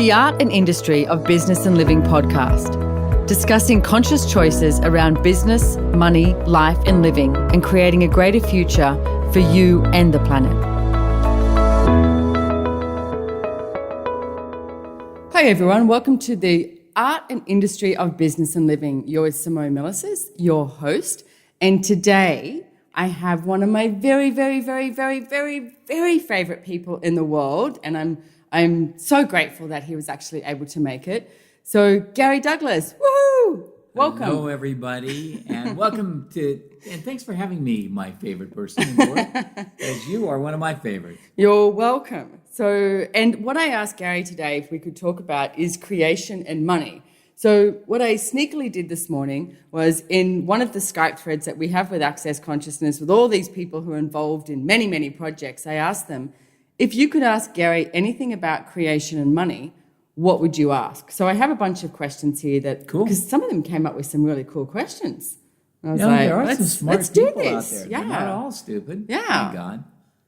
the Art and Industry of Business and Living podcast, discussing conscious choices around business, money, life and living, and creating a greater future for you and the planet. Hi everyone, welcome to the Art and Industry of Business and Living. You're with Simone, Milasas, your host, and today I have one of my very favorite people in the world, and I'm so grateful that he was actually able to make it. So, Gary Douglas, woohoo! Welcome. Hello, everybody, and welcome to, and thanks for having me, my favorite person in the world, as you are one of my favorites. You're welcome. So, and what I asked Gary today, if we could talk about, is creation and money. So what I sneakily did this morning was in one of the Skype threads that we have with Access Consciousness, with all these people who are involved in many projects, I asked them, if you could ask Gary anything about creation and money, what would you ask? So I have a bunch of questions here that, cool, because some of them came up with some really cool questions. I was like, there are some smart people out there. Yeah. They're not all stupid. Yeah. Thank God.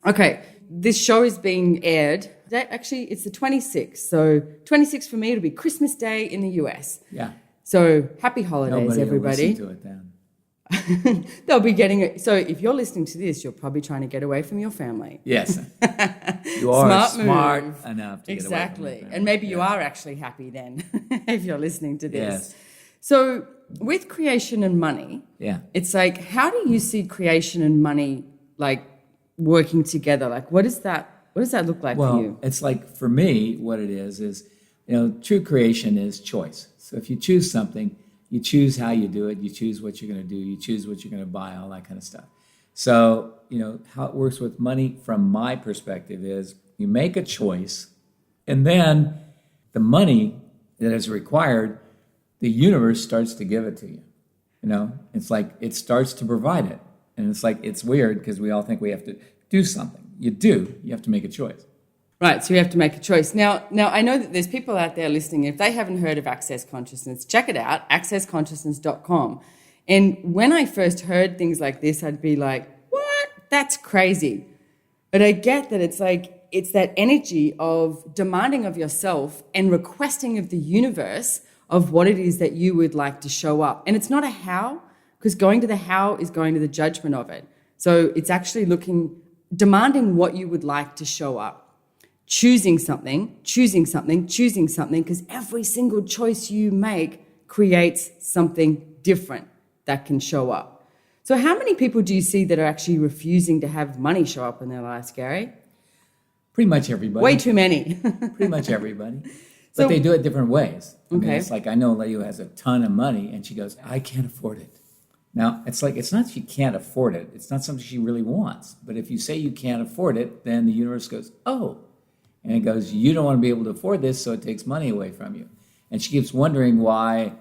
Okay, this show is being aired. Actually, it's the 26th. So 26th for me, it'll be Christmas Day in the US. Yeah. So happy holidays, Nobody everybody. Will listen to it then. They'll be getting it. So if you're listening to this, you're probably trying to get away from your family. Yes. You are smart move. Enough to exactly. get away from your family. And maybe you are actually happy then if you're listening to this. Yes. So with creation and money, yeah, it's like, how do you see creation and money like working together? Like, what does that look like for you? It's like, for me, what it is, true creation is choice. So if you choose something, you choose how you do it, you choose what you're going to do, you choose what you're going to buy, all that kind of stuff. So, how it works with money from my perspective is you make a choice, and then the money that is required, the universe starts to give it to you. It's like it starts to provide it. And it's like, it's weird because we all think we have to do something. You have to make a choice. Right, so you have to make a choice. Now I know that there's people out there listening. If they haven't heard of Access Consciousness, check it out, accessconsciousness.com. And when I first heard things like this, I'd be like, what? That's crazy. But I get that it's like, it's that energy of demanding of yourself and requesting of the universe of what it is that you would like to show up. And it's not a how, because going to the how is going to the judgment of it. So it's actually demanding what you would like to show up. Choosing something, because every single choice you make creates something different that can show up. So how many people do you see that are actually refusing to have money show up in their lives, Gary? Pretty much everybody. Way too many. Pretty much everybody. But they do it different ways. I mean, okay. It's like, I know a lady who has a ton of money, and she goes, I can't afford it. Now, it's like, it's not she can't afford it. It's not something she really wants. But if you say you can't afford it, then the universe goes, oh. And it goes, you don't want to be able to afford this, so it takes money away from you. And she keeps wondering why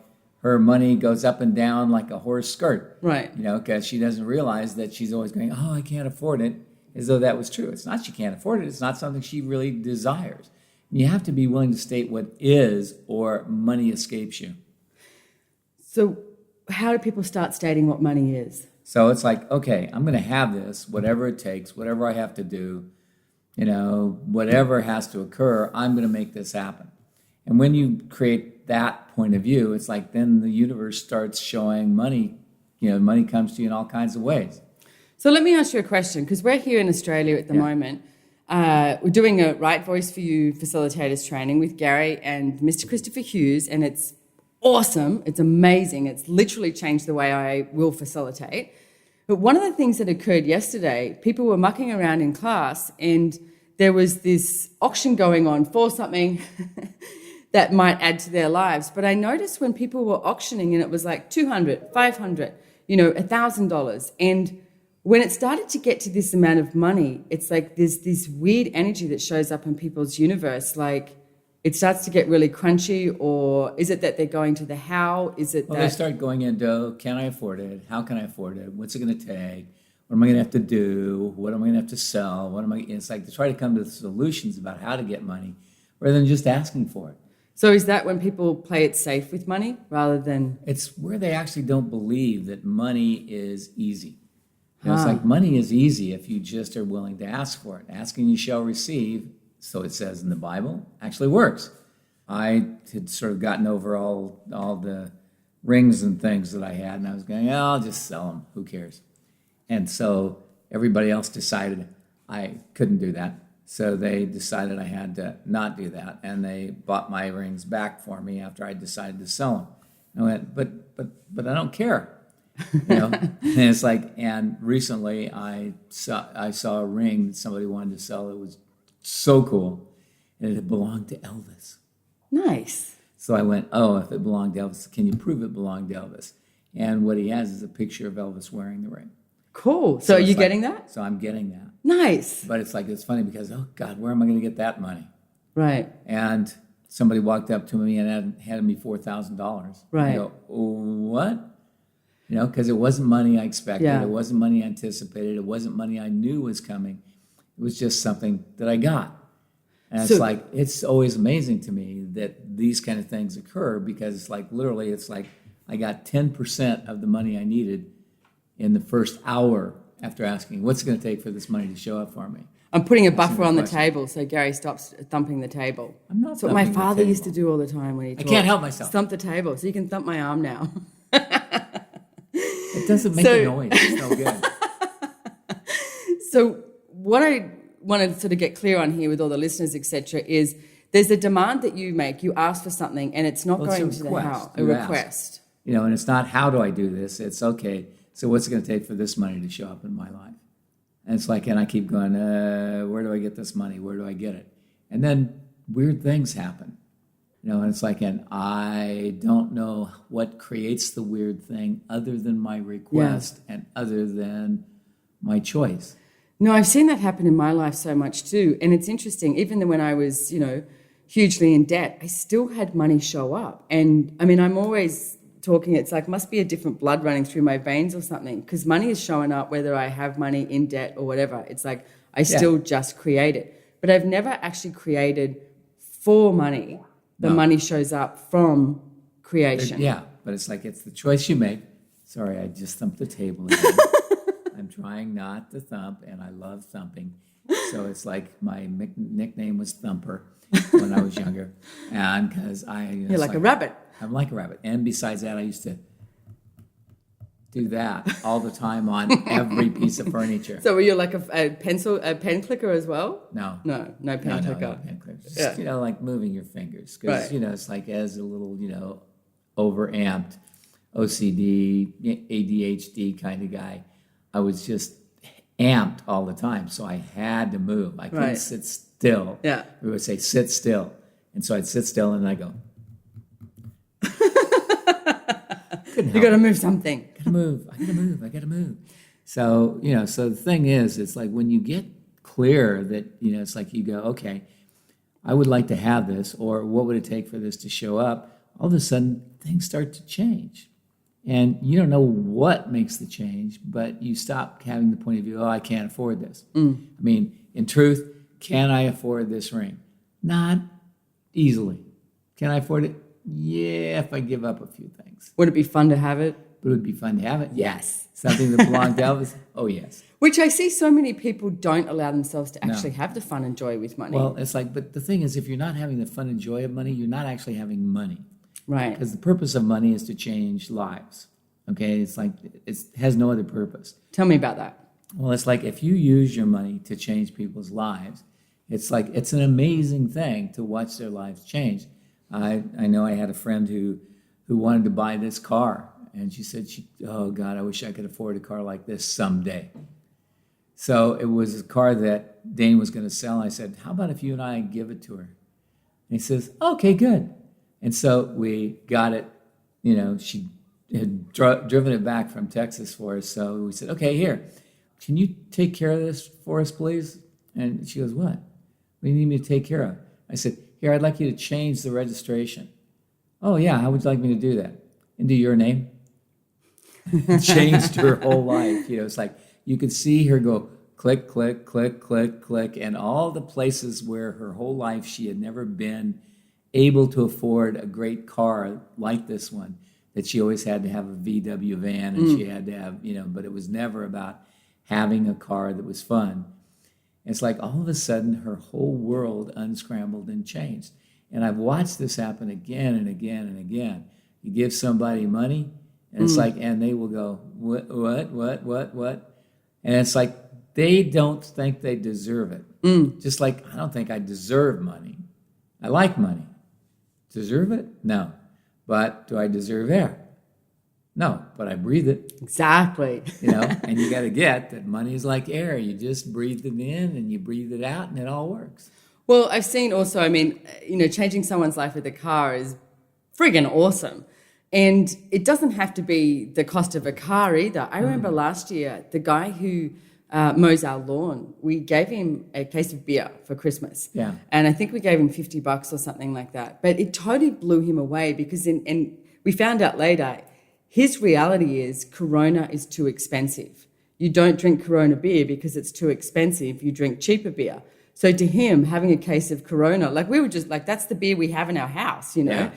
her money goes up and down like a horse skirt. Right. Because she doesn't realize that she's always going, oh, I can't afford it, as though that was true. It's not she can't afford it. It's not something she really desires. And you have to be willing to state what is, or money escapes you. So how do people start stating what money is? So it's like, okay, I'm going to have this, whatever it takes, whatever I have to do, whatever has to occur, I'm going to make this happen. And when you create that point of view, it's like then the universe starts showing money. Money comes to you in all kinds of ways. So let me ask you a question, because we're here in Australia at the moment. We're doing a Right Voice for You facilitators training with Gary and Mr. Christopher Hughes, and it's awesome. It's amazing. It's literally changed the way I will facilitate. But one of the things that occurred yesterday, people were mucking around in class, and there was this auction going on for something that might add to their lives. But I noticed when people were auctioning, and it was like $200, $500, $1,000. And when it started to get to this amount of money, it's like there's this weird energy that shows up in people's universe, like it starts to get really crunchy. Or is it that they're going to the how? Is it they start going into, can I afford it? How can I afford it? What's it going to take? What am I going to have to do? What am I going to have to sell? It's like to try to come to solutions about how to get money rather than just asking for it. So is that when people play it safe with money rather than... It's where they actually don't believe that money is easy. It's like money is easy if you just are willing to ask for it. Asking you shall receive, so it says in the Bible, actually works. I had sort of gotten over all the rings and things that I had, and I was going, "Yeah, I'll just sell them. Who cares?" And so everybody else decided I couldn't do that. So they decided I had to not do that, and they bought my rings back for me after I decided to sell them. And I went, but I don't care, And it's like, and recently I saw a ring that somebody wanted to sell. It was so cool, and it belonged to Elvis. Nice. So I went, oh, if it belonged to Elvis, can you prove it belonged to Elvis? And what he has is a picture of Elvis wearing the ring. Cool. So are you getting that? So I'm getting that. Nice. But it's funny because, oh God, where am I going to get that money? Right. And somebody walked up to me and handed me $4,000. Right. I go, oh, what? Because it wasn't money I expected. Yeah. It wasn't money I anticipated. It wasn't money I knew was coming. It was just something that I got. And it's always amazing to me that these kind of things occur because it's like I got 10% of the money I needed in the first hour after asking, what's it going to take for this money to show up for me? I'm putting a buffer on the table so Gary stops thumping the table. I'm not. That's what my father used to do all the time when he talked. I can't help myself. Thump the table, so you can thump my arm now. It doesn't make a noise. It's no good. So what I want to sort of get clear on here with all the listeners, etc., is there's a demand that you make. You ask for something, and it's not going to the house. A request. And it's not how do I do this. It's okay. So what's it going to take for this money to show up in my life? And it's like, and I keep going, where do I get this money? Where do I get it? And then weird things happen. And it's like, and I don't know what creates the weird thing other than my request and other than my choice. No, I've seen that happen in my life so much too. And it's interesting, even when I was, hugely in debt, I still had money show up. And I mean, I'm always talking, it's like, must be a different blood running through my veins or something, because money is showing up whether I have money in debt or whatever. It's like, I still just create it. But I've never actually created for money. The money shows up from creation. But it's like, it's the choice you make. Sorry, I just thumped the table again. I'm trying not to thump, and I love thumping. So it's like my nickname was Thumper when I was younger. And because You're like a rabbit. I'm like a rabbit. And besides that, I used to do that all the time on every piece of furniture. So were you like a pen clicker as well? No pen clicker. No pen clicker. Just, like moving your fingers. Because, it's like as a little, overamped OCD, ADHD kind of guy, I was just amped all the time. So I had to move. I couldn't sit still. Yeah. We would say, sit still. And so I'd sit still and I'd go, you got to move something. I got to move. So, so the thing is, it's like when you get clear that, it's like you go, okay, I would like to have this, or what would it take for this to show up? All of a sudden, things start to change. And you don't know what makes the change, but you stop having the point of view, oh, I can't afford this. I mean, in truth, can I afford this ring? Not easily. Can I afford it? Yeah, if I give up a few things. Would it be fun to have it? But it would be fun to have it. Yes. Something that belonged to Elvis? Oh, yes. Which I see so many people don't allow themselves to actually have the fun and joy with money. Well, it's like, but the thing is, if you're not having the fun and joy of money, you're not actually having money. Right. Because the purpose of money is to change lives. Okay? It's like, it has no other purpose. Tell me about that. Well, it's like if you use your money to change people's lives, it's like, it's an amazing thing to watch their lives change. I know I had a friend who wanted to buy this car. And she said, oh, God, I wish I could afford a car like this someday. So it was a car that Dane was going to sell. I said, how about if you and I give it to her? And he says, okay, good. And so we got it. She had driven it back from Texas for us. So we said, okay, here, can you take care of this for us, please? And she goes, what? What do you need me to take care of? I said, here, I'd like you to change the registration. Oh, yeah, how would you like me to do that? Into your name? Changed her whole life. It's like you could see her go click, click, click, click, click, and all the places where her whole life she had never been able to afford a great car like this one, that she always had to have a VW van and she had to have, but it was never about having a car that was fun. It's like all of a sudden her whole world unscrambled and changed. And I've watched this happen again and again and again. You give somebody money, and it's like, and they will go, what? And it's like, they don't think they deserve it. Just like, I don't think I deserve money. I like money. Deserve it? No. But do I deserve air? No, but I breathe it. Exactly. And you got to get that money is like air. You just breathe it in and you breathe it out, and it all works. Well, I've seen also, changing someone's life with a car is friggin' awesome. And it doesn't have to be the cost of a car either. I remember last year, the guy who mows our lawn, we gave him a case of beer for Christmas. Yeah. And I think we gave him $50 or something like that. But it totally blew him away because and we found out later, his reality is Corona is too expensive. You don't drink Corona beer because it's too expensive. You drink cheaper beer. So to him, having a case of Corona, like we were just like, that's the beer we have in our house, Yeah.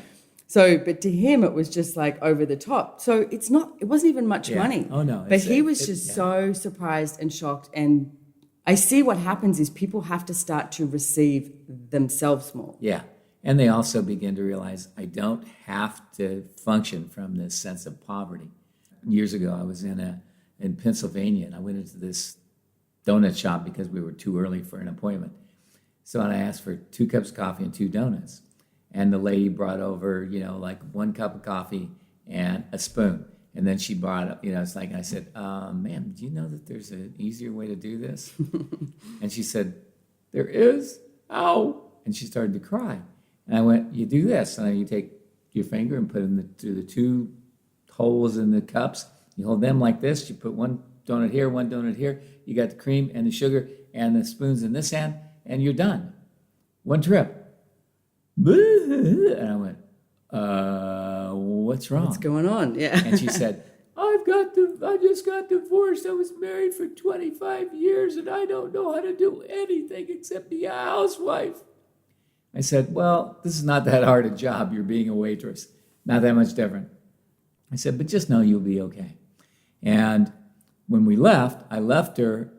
So, but to him, it was just like over the top. So it wasn't even much money. Oh, no. But he was just so surprised and shocked. And I see what happens is people have to start to receive themselves more. Yeah. And they also begin to realize, I don't have to function from this sense of poverty. Years ago, I was in Pennsylvania, and I went into this donut shop because we were too early for an appointment. So I asked for 2 cups of coffee and 2 donuts. And the lady brought over, like 1 cup of coffee and a spoon. And then she brought up, it's like, I said, ma'am, do you know that there's an easier way to do this? And she said, there is? Ow. And she started to cry. And I went, you do this. And then you take your finger and put it through the 2 holes in the cups. You hold them like this. You put 1 donut here, 1 donut here. You got the cream and the sugar and the spoons in this hand, and you're done. 1 trip. And I went, what's wrong? What's going on? Yeah. And she said, I just got divorced. I was married for 25 years, and I don't know how to do anything except be a housewife. I said, well, this is not that hard a job. You're being a waitress. Not that much different. I said, but just know you'll be okay. And when we left, I left her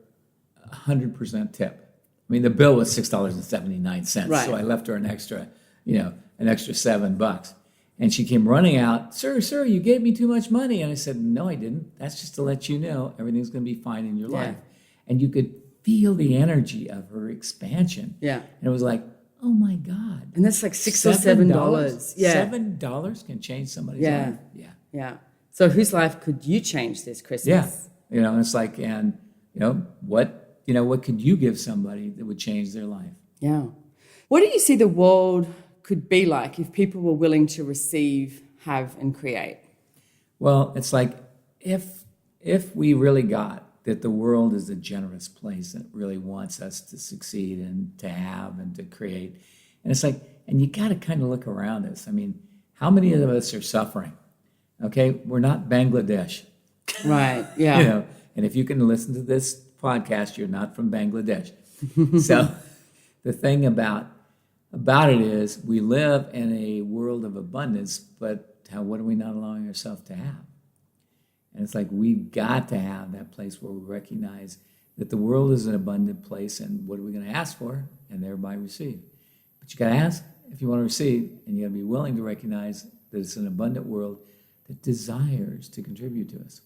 100% tip. I mean, the bill was $6.79. Right. So I left her an extra $7. And she came running out, sir, you gave me too much money. And I said, no, I didn't. That's just to let you know everything's going to be fine in your life. And you could feel the energy of her expansion. Yeah. And it was like, oh my God. And that's like $6 or $7. Yeah. $7 can change somebody's life. Yeah. So whose life could you change this Christmas? Yeah. And it's like, what could you give somebody that would change their life? Yeah. What do you see the world could be like if people were willing to receive, have, and create? Well, it's like if we really got that the world is a generous place that really wants us to succeed and to have and to create. And it's like, and you got to kind of look around us. I mean, how many of us are suffering? Okay, we're not Bangladesh. Right, yeah. And if you can listen to this podcast, you're not from Bangladesh. So the thing about it is we live in a world of abundance, but what are we not allowing ourselves to have? And it's like we've got to have that place where we recognize that the world is an abundant place, and what are we going to ask for and thereby receive? But you got to ask if you want to receive, and you got to be willing to recognize that it's an abundant world that desires to contribute to us.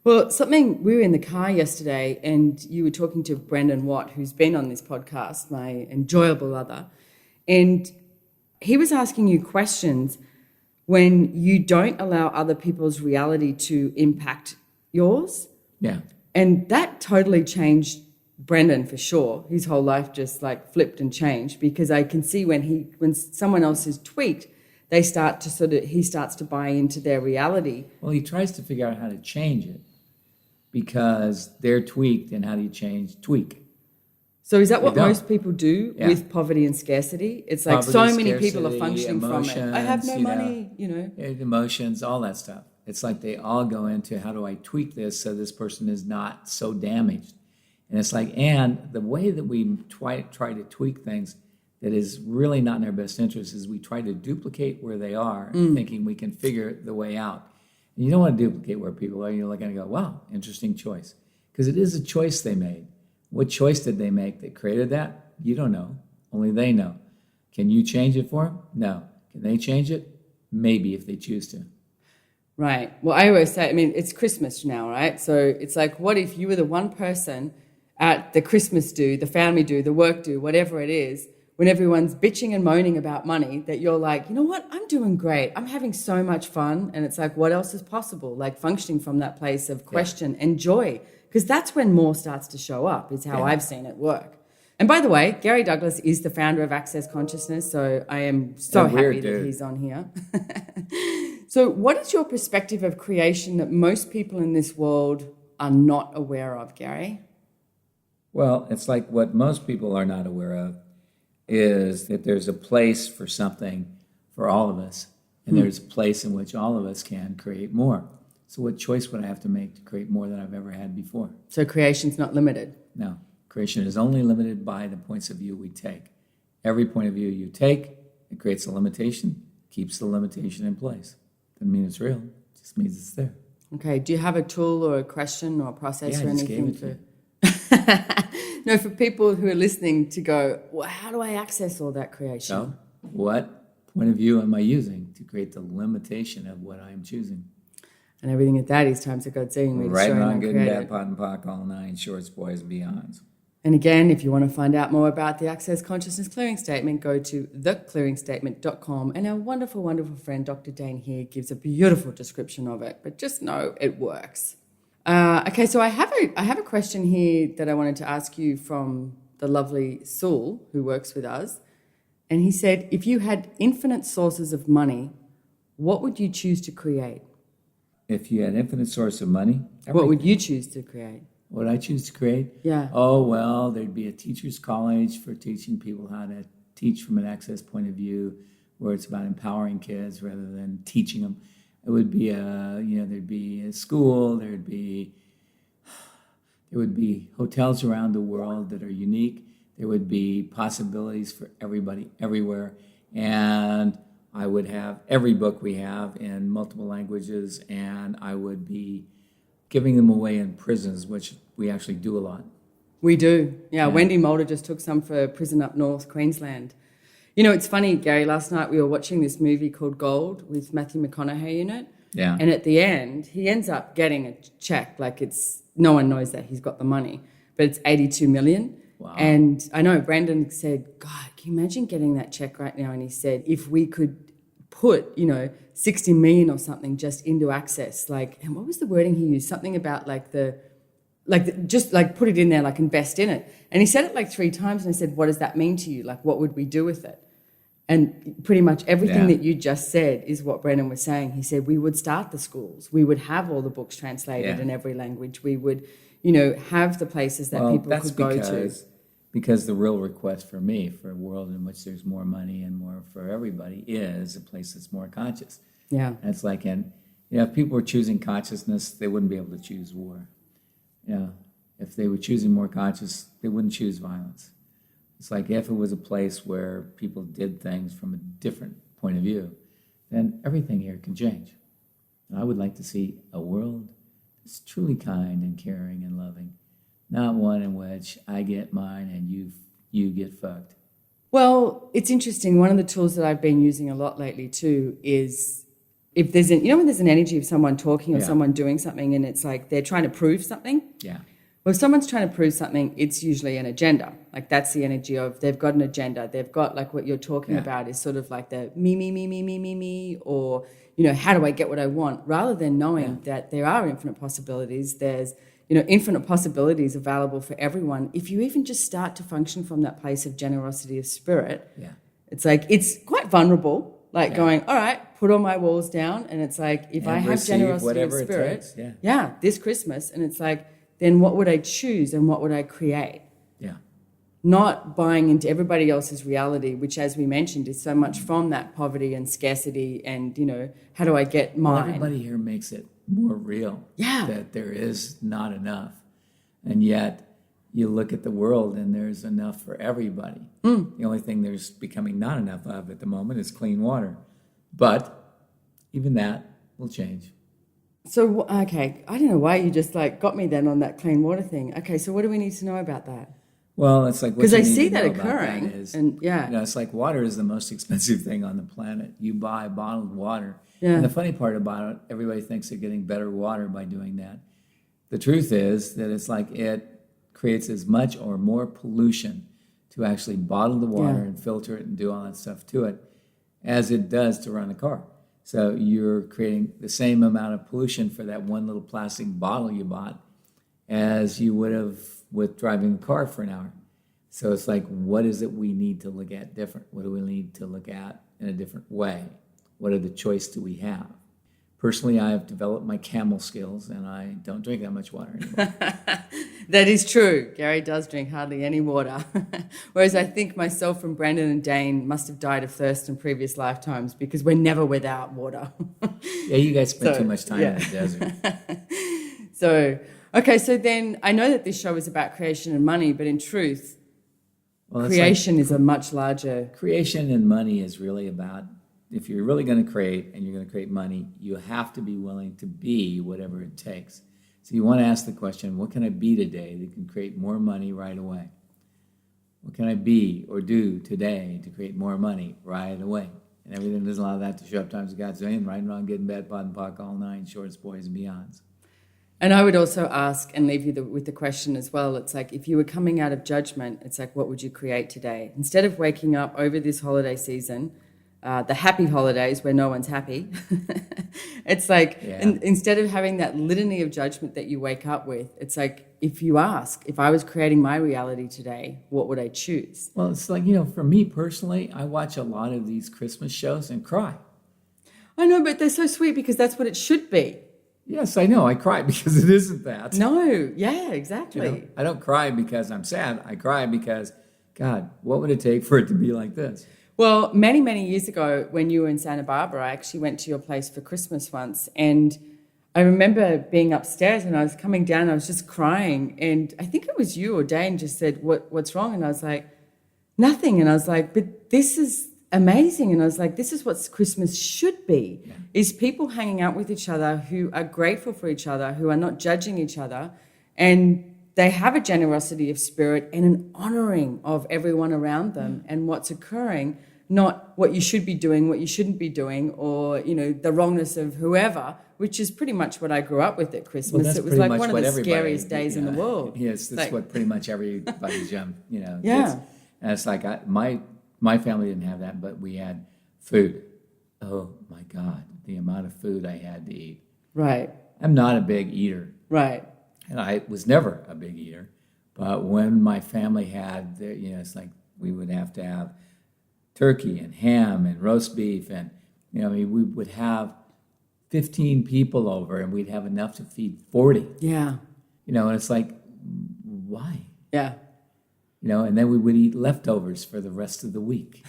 Well, we were in the car yesterday, and you were talking to Brendan Watt, who's been on this podcast, my enjoyable other, and he was asking you questions when you don't allow other people's reality to impact yours. Yeah. And that totally changed Brendan for sure. His whole life just like flipped and changed, because I can see when someone else is tweaked, he starts to buy into their reality. Well, he tries to figure out how to change it because they're tweaked, and how do you change tweak? So is that what most people do with poverty and scarcity? It's like poverty, so many people are functioning from it. I have no money, Emotions, all that stuff. It's like they all go into, how do I tweak this so this person is not so damaged? And it's like, and the way that we try to tweak things that is really not in our best interest is we try to duplicate where they are, thinking we can figure the way out. And you don't want to duplicate where people are. You're looking and go, wow, interesting choice. Because it is a choice they made. What choice did they make that created that? You don't know. Only they know. Can you change it for them? No. Can they change it? Maybe, if they choose to. Right. Well, I always say, I mean, it's Christmas now, right? So it's like, what if you were the one person at the Christmas do, the family do, the work do, whatever it is, when everyone's bitching and moaning about money, that you're like, you know what, I'm doing great. I'm having so much fun. And it's like, what else is possible? Like functioning from that place of question and joy. Because that's when more starts to show up, is how I've seen it work. And by the way, Gary Douglas is the founder of Access Consciousness, so I am so happy that he's on here. So what is your perspective of creation that most people in this world are not aware of, Gary? Well, it's like what most people are not aware of is that there's a place for something for all of us, and there's a place in which all of us can create more. So what choice would I have to make to create more than I've ever had before? So creation's not limited? No. Creation is only limited by the points of view we take. Every point of view you take, it creates a limitation, keeps the limitation in place. Doesn't mean it's real, it just means it's there. Okay, do you have a tool or a question or a process or anything for No, for people who are listening to go, well, how do I access all that creation? So, what point of view am I using to create the limitation of what I'm choosing? And everything at that is times of God seeing me, Right, destroying, wrong, good and bad, uncreated. pot and pock, all nine, shorts, boys, and beyonds. And again, if you want to find out more about the Access Consciousness Clearing Statement, go to theclearingstatement.com. And our wonderful, wonderful friend, Dr. Dane here, gives a beautiful description of it. But just know it works. Okay, so I have a question here that I wanted to ask you from the lovely Saul, who works with us. And he said, if you had infinite sources of money, what would you choose to create? If you had infinite source of money, What would you choose to create? What would I choose to create? Yeah. Oh, well, there'd be a teacher's college for teaching people how to teach from an access point of view, where it's about empowering kids rather than teaching them. It would be there'd be a school, there would be hotels around the world that are unique. There would be possibilities for everybody, everywhere. And I would have every book we have in multiple languages, and I would be giving them away in prisons, which we actually do a lot. We do. Yeah, Wendy Mulder just took some for prison up north, Queensland. You know, it's funny, Gary, last night we were watching this movie called Gold with Matthew McConaughey in it. Yeah. And at the end, he ends up getting a check. Like no one knows that he's got the money, but it's 82 million. Wow. And I know Brandon said, God, can you imagine getting that check right now? And he said, if we could put, 60 million or something just into Access, and what was the wording he used? Something about just put it in there, invest in it. And he said it 3 times, and I said, what does that mean to you? What would we do with it? And pretty much everything that you just said is what Brendan was saying. He said we would start the schools. We would have all the books translated in every language. We would, have the places that people could go to. Because the real request for me, for a world in which there's more money and more for everybody, is a place that's more conscious. Yeah. And it's if people were choosing consciousness, they wouldn't be able to choose war. If they were choosing more conscious, they wouldn't choose violence. It's like if it was a place where people did things from a different point of view, then everything here can change. And I would like to see a world that's truly kind and caring and loving, not one in which I get mine and you get fucked. Well, it's interesting. One of the tools that I've been using a lot lately too is if there's when there's an energy of someone talking or someone doing something and it's like they're trying to prove something. Yeah. Well, if someone's trying to prove something, it's usually an agenda. That's the energy of they've got an agenda. They've got what you're talking about is sort of the me, or, how do I get what I want? Rather than knowing that there are infinite possibilities. There's, infinite possibilities available for everyone. If you even just start to function from that place of generosity of spirit, it's it's quite vulnerable. Going, all right, put all my walls down. And it's if I have generosity of spirit, this Christmas, and it's then what would I choose and what would I create? Yeah. Not buying into everybody else's reality, which, as we mentioned, is so much from that poverty and scarcity and, how do I get mine? Well, everybody here makes it more real that there is not enough. And yet you look at the world and there's enough for everybody. The only thing there's becoming not enough of at the moment is clean water. But even that will change. So, okay, I don't know why you just got me then on that clean water thing. Okay, so what do we need to know about that? Well, it's like what Because you I need see to that know about occurring. that is, And yeah. it's like water is the most expensive thing on the planet. You buy bottled water. Yeah. And the funny part about it, everybody thinks they're getting better water by doing that. The truth is that it's like it creates as much or more pollution to actually bottle the water and filter it and do all that stuff to it as it does to run a car. So you're creating the same amount of pollution for that one little plastic bottle you bought as you would have with driving a car for an hour. So it's like, what is it we need to look at different? What do we need to look at in a different way? What are the choice do we have? Personally, I have developed my camel skills, and I don't drink that much water anymore. That is true. Gary does drink hardly any water. Whereas I think myself and Brandon and Dane must have died of thirst in previous lifetimes because we're never without water. Yeah, you guys spend too much time in the desert. So then I know that this show is about creation and money, but in truth, creation is a much larger... Creation and money is really about, if you're really going to create and you're going to create money, you have to be willing to be whatever it takes. So you want to ask the question, what can I be today that can create more money right away? What can I be or do today to create more money right away? And everything doesn't allow that to show up times of God's doing, right and wrong, good and bad, pot and pock, all nine, shorts, boys, and beyonds. And I would also ask and leave you with the question as well. It's like, if you were coming out of judgment, it's like, what would you create today? Instead of waking up over this holiday season, the happy holidays where no one's happy, it's like, instead of having that litany of judgment that you wake up with, it's like, if you ask, if I was creating my reality today, what would I choose? Well, it's like, for me personally, I watch a lot of these Christmas shows and cry. I know, but they're so sweet because that's what it should be. Yes, I know. I cry because it isn't that. No, yeah, exactly. I don't cry because I'm sad. I cry because, God, what would it take for it to be like this? Well, many, many years ago when you were in Santa Barbara, I actually went to your place for Christmas once, and I remember being upstairs and I was coming down, I was just crying, and I think it was you or Dane just said, what's wrong? And I was like, nothing. And I was like, but this is amazing. And I was like, this is what Christmas should be, is people hanging out with each other who are grateful for each other, who are not judging each other, and they have a generosity of spirit and an honoring of everyone around them and what's occurring, not what you should be doing, what you shouldn't be doing, or, the wrongness of whoever, which is pretty much what I grew up with at Christmas. Well, it was like one of the scariest days in the world. Yes, that's what pretty much everybody's Yeah. And it's like my family didn't have that, but we had food. Oh, my God, the amount of food I had to eat. Right. I'm not a big eater. Right. And I was never a big eater. But when my family had, it's like we would have to have turkey and ham and roast beef. And, we would have 15 people over and we'd have enough to feed 40. Yeah. And it's like, why? Yeah. And then we would eat leftovers for the rest of the week.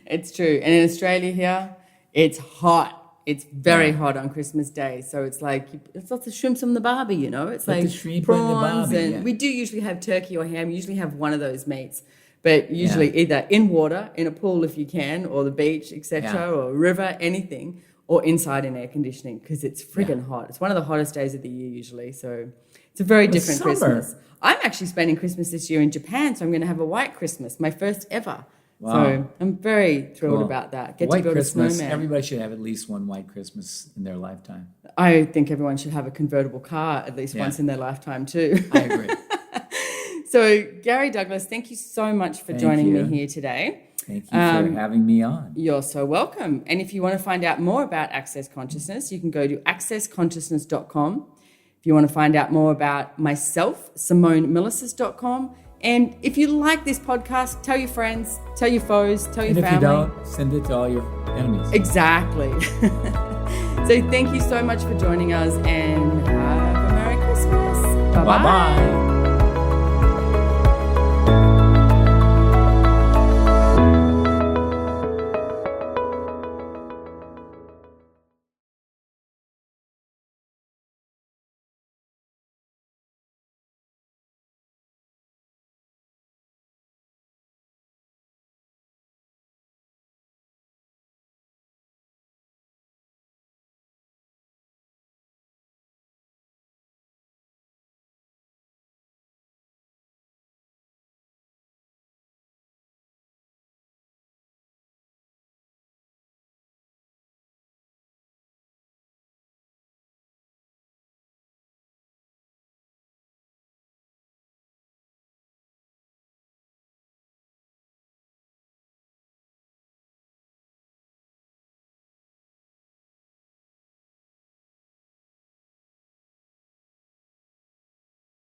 It's true. And in Australia here, it's hot. It's very hot on Christmas Day. So it's like, it's lots of shrimps on the barbie, It's Put like the shrimp prawns. on the barbie, And we do usually have turkey or ham. We usually have one of those meats. But usually either in water, in a pool if you can, or the beach, etc., or a river, anything, or inside in air conditioning because it's friggin' hot. It's one of the hottest days of the year usually. So it's a very different summer. Christmas. I'm actually spending Christmas this year in Japan, so I'm going to have a white Christmas, my first ever. Wow. So I'm very thrilled about that. Get white to build Christmas, a snowman. everybody should have at least one white Christmas in their lifetime. I think everyone should have a convertible car at least once in their lifetime too. I agree. So Gary Douglas, thank you so much for joining me here today. Thank you for having me on. You're so welcome. And if you want to find out more about Access Consciousness, you can go to accessconsciousness.com. If you want to find out more about myself, SimoneMilasas.com. And if you like this podcast, tell your friends, tell your foes, tell your family. And if you don't, send it to all your enemies. Exactly. So thank you so much for joining us and have a Merry Christmas. Bye-bye. Bye-bye.